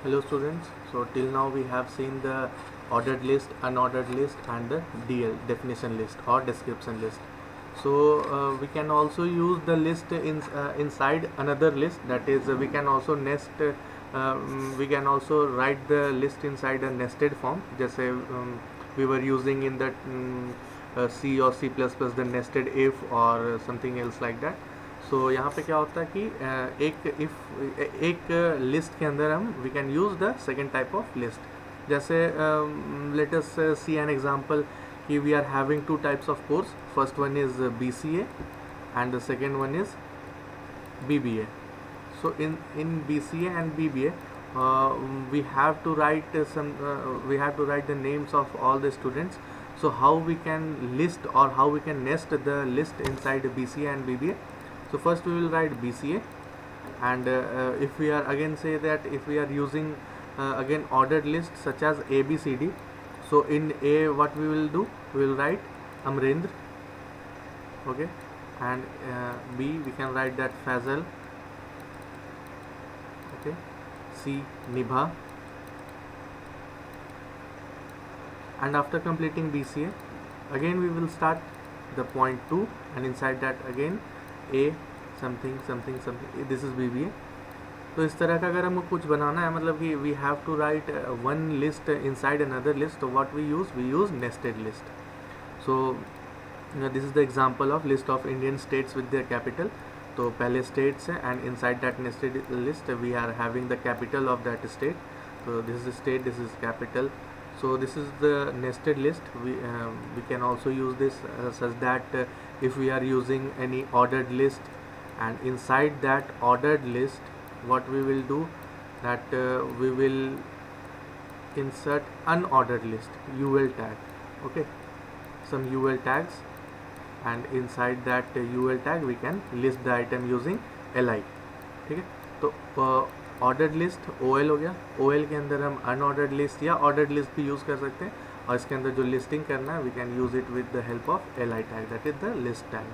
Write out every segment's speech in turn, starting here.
Hello students, so till now we have seen the ordered list, unordered list and the DL definition list or description list. So we can also use the list inside another list, that is we can also we can also write the list inside a nested form, just say we were using in the C or C++ the nested if or something else like that. सो यहाँ पे क्या होता है कि एक list के अंदर हम we can use the second type of list, जैसे let us see an example कि we are having two types of course. First one is BCA and the second one is BBA. So in BCA and BBA we have to write we have to write the names of all the students. So how we can list or how we can nest the list inside BCA and BBA? So first we will write BCA, and if we are again say that if we are using again ordered list such as ABCD, so in A what we will do, we will write Amrendra, okay, and B we can write that Fazal, okay, C Nibha, and after completing BCA again we will start the point 2, and inside that again A something something something, this is BBA. तो इस तरह का अगर हमको कुछ बनाना है, मतलब कि we have to write one list inside another list, तो what we use nested list. So this is the example of list of Indian states with their capital. तो पहले स्टेट्स हैं and inside that nested list we are having the capital of that state. तो this is state, this is capital. So this is the nested list. We can also use this such that if we are using any ordered list, and inside that ordered list what we will do, that we will insert unordered list UL tag, okay, some UL tags, and inside that UL tag we can list the item using LI. ठीक है, तो ordered list OL हो गया. OL के अंदर हम unordered list या ordered list भी यूज़ कर सकते हैं, और इसके अंदर जो लिस्टिंग करना है we can use it with the help of LI tag, that is the list tag.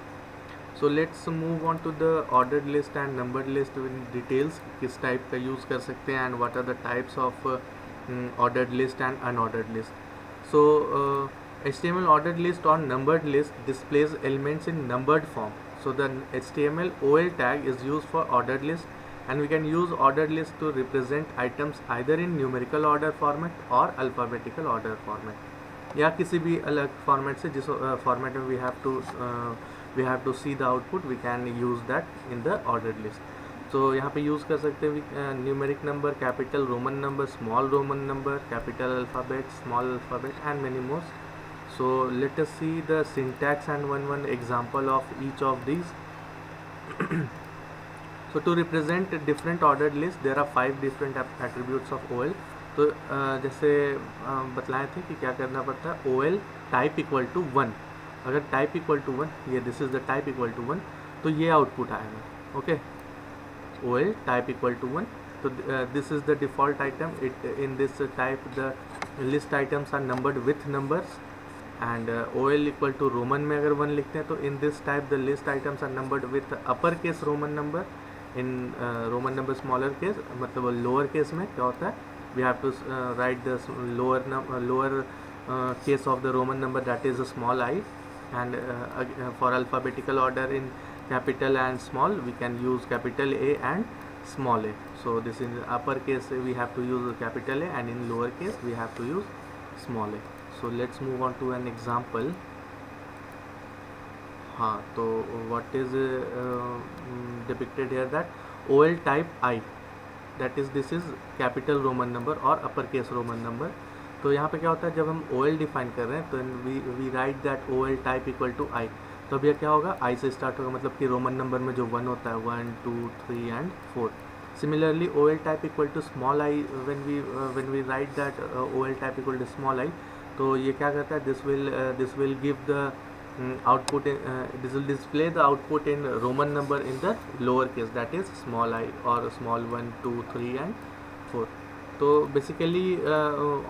So let's move on to the ordered list and numbered list in details, किस टाइप का यूज़ कर सकते हैं and what are the types of ordered list and unordered list. So HTML ordered list or numbered list displays elements in numbered form. So the HTML OL tag is used for ordered list, and we can use ordered list to represent items either in numerical order format or alphabetical order format, या किसी भी अलग format से, जिस format में we have to see the output, we can use that in the ordered list. So यहाँ पे use कर सकते हैं numeric number, capital Roman number, small Roman number, capital alphabet, small alphabet and many more. So let us see the syntax and one example of each of these. So to represent different ordered list there are 5 different attributes of OL. तो जैसे बतलाए थे कि क्या करना पड़ता है, OL type equal to 1. अगर टाइप इक्वल टू 1, ये this is the type equal to 1, तो ये आउटपुट आएगा. Okay, OL type equal to 1. तो this is the default item. It in this type the list items are numbered with numbers, and OL equal to Roman में अगर 1 लिखते हैं तो in this type the list items are numbered with upper case Roman number. In Roman number smaller case, मतलब lower case में क्या होता है, we have to write the lower case of the Roman number, that is a small I, and for alphabetical order in capital and small we can use capital A and small a. So this in upper case we have to use capital A, and in lower case we have to use small a. So let's move on to an example. हाँ, तो what is depicted here, that OL type I, that is this is capital Roman number और upper case Roman number. तो यहाँ पे क्या होता है, जब हम OL डिफाइन कर रहे हैं तो we write that OL type equal to I. तो अब यह क्या होगा, I से स्टार्ट होगा, मतलब कि रोमन नंबर में जो 1 होता है 1 2 3 and 4. Similarly OL type equal to small I, when we write that OL type equal to small I, तो ये क्या करता है, this will give the output, this will display the output in Roman number in the lower case, that is small I or small 1 2 3 and 4. So basically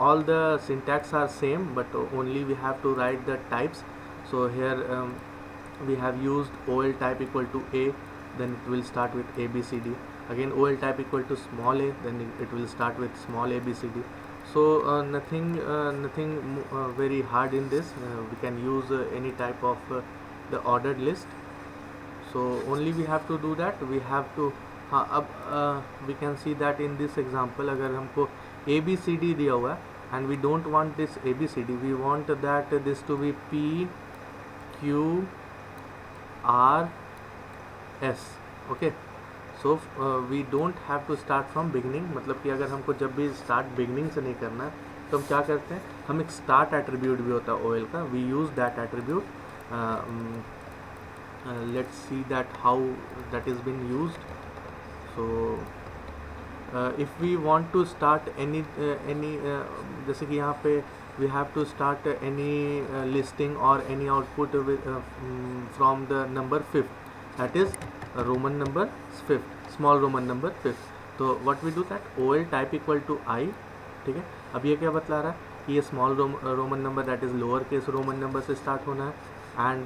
all the syntax are same, but only we have to write the types. So here we have used OL type equal to A, then it will start with ABCD. again OL type equal to small a, then it will start with small a b c d. So nothing very hard in this. We can use any type of the ordered list. So only we have to do that. We have to हाँ अब we can see that in this example अगर हमको a b c d दिया हुआ है and we don't want this a b c d, we want that this to be p q r s. okay, so we don't have to start from beginning. मतलब कि अगर हमको जब भी start beginning से नहीं करना है तो हम क्या करते हैं, हम एक start attribute भी होता है OL का, we use that attribute. Let's see that how that is been used. So if we want to start any जैसे कि यहाँ पे we have to start any listing or any output with from the number 5th, that is Roman number 5th, small Roman number 5th. तो what we do that OL type equal to I. ठीक है, अब ये क्या बतला रहा है कि ये small Roman number that is lower case Roman number से स्टार्ट होना है. एंड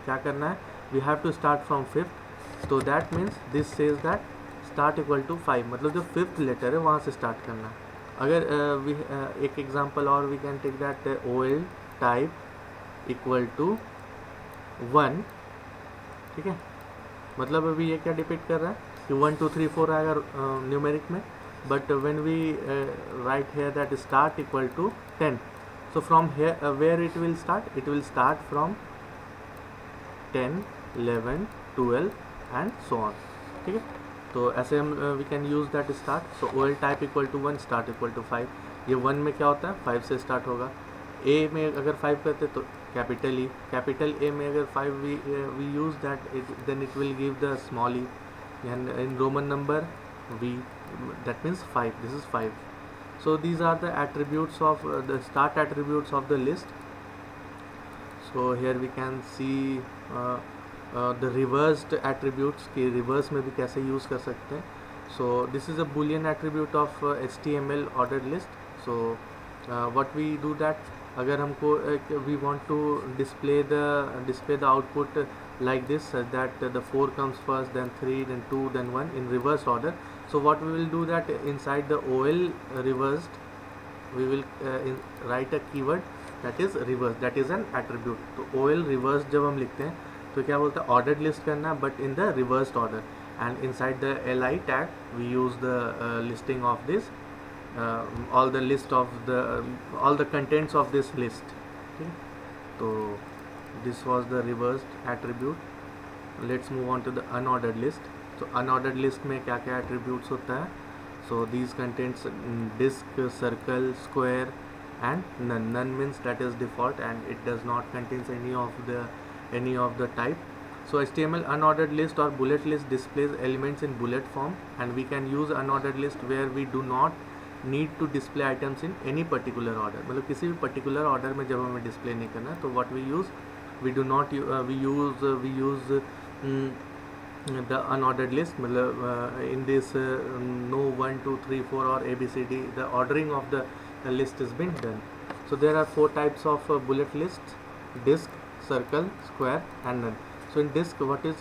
क्या करना है, we have to start from 5th. तो that means this says that start equal to 5, मतलब जो 5th लेटर है वहाँ से स्टार्ट करना है. अगर एक एग्जांपल और we can take that OL type equal to 1. ठीक है, मतलब अभी ये क्या डिपेक्ट कर रहा है कि 1 2 3 4 आएगा न्यूमेरिक में, but when we write here that start equal to 10, so from here where it will start from 10 11 12 and so on. ठीक है, तो ऐसे हम we can use that start. so OL type equal to 1, start equal to 5. ये 1 में क्या होता है, 5 से स्टार्ट होगा. A में अगर 5 करते तो कैपिटल E, कैपिटल A में अगर 5 we use that then it will give the small e, and in Roman number V, that means 5, this is 5. So these are the attributes of the start attributes of the list. So here we can see the reversed attributes कि reverse में भी कैसे use कर सकते हैं. So this is a boolean attribute of HTML ordered list. So what we do that अगर हमको we want to display the output like this, that the 4 comes first, then 3, then 2, then 1 in reverse order. So what we will do that inside the OL reversed, we will write a keyword that is reverse, that is an attribute. तो OL reversed जब हम लिखते हैं तो क्या बोलते हैं, ordered list करना but in the reversed order, and inside the li tag we use the listing of this all the list of the all the contents of this list. okay, so this was the reversed attribute. Let's move on to the unordered list. So unordered list में क्या क्या attributes होता है, so these contains disk, circle, square and none. None means that is default and it does not contains any of the type. So HTML unordered list or bullet list displays elements in bullet form, and we can use unordered list where we do not need to display items in any particular order. मतलब किसी भी particular order में जब हमें display नहीं करना तो what we use, we do not we use the unordered list. मतलब in this no 1 2 3 4 or ABCD, the ordering of the list has been done. So there are 4 types of bullet lists: disk, circle, square and none. So in disk, what it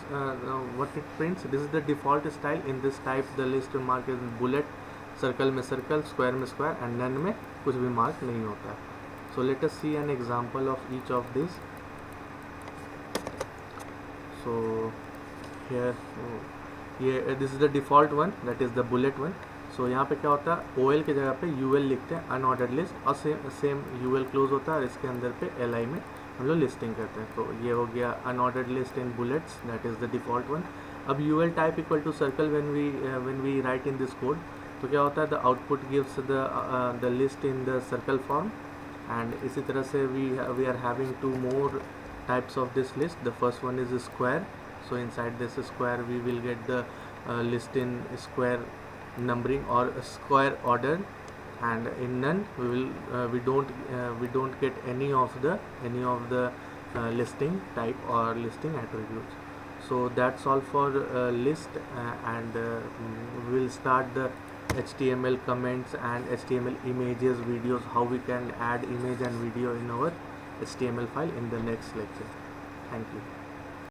prints, this is the default style. In this type the list mark is bullet, circle में सर्कल, square में square and none में कुछ भी mark नहीं होता है. So let us see an example of each of this. So here ये this is the default one, that is the bullet one. So यहाँ पे क्या होता है, OL की जगह पे UL लिखते हैं, अनऑर्डर्ड लिस्ट, और सेम UL क्लोज होता है और इसके अंदर पे LI में हम लोग लिस्टिंग करते हैं. तो ये हो गया unordered list in bullets, that is the default one. अब UL type equal to circle when we write in this code, तो क्या होता है, the output gives the list in the circle form. And इसी तरह से we are having 2 more types of this list. The first one is a square. So inside this square we will get the list in square numbering or square order, and in none we don't get any of the listing type or listing attributes. So that's all for list, and we will start the HTML comments and HTML images videos, how we can add image and video in our HTML file in the next lecture. Thank you.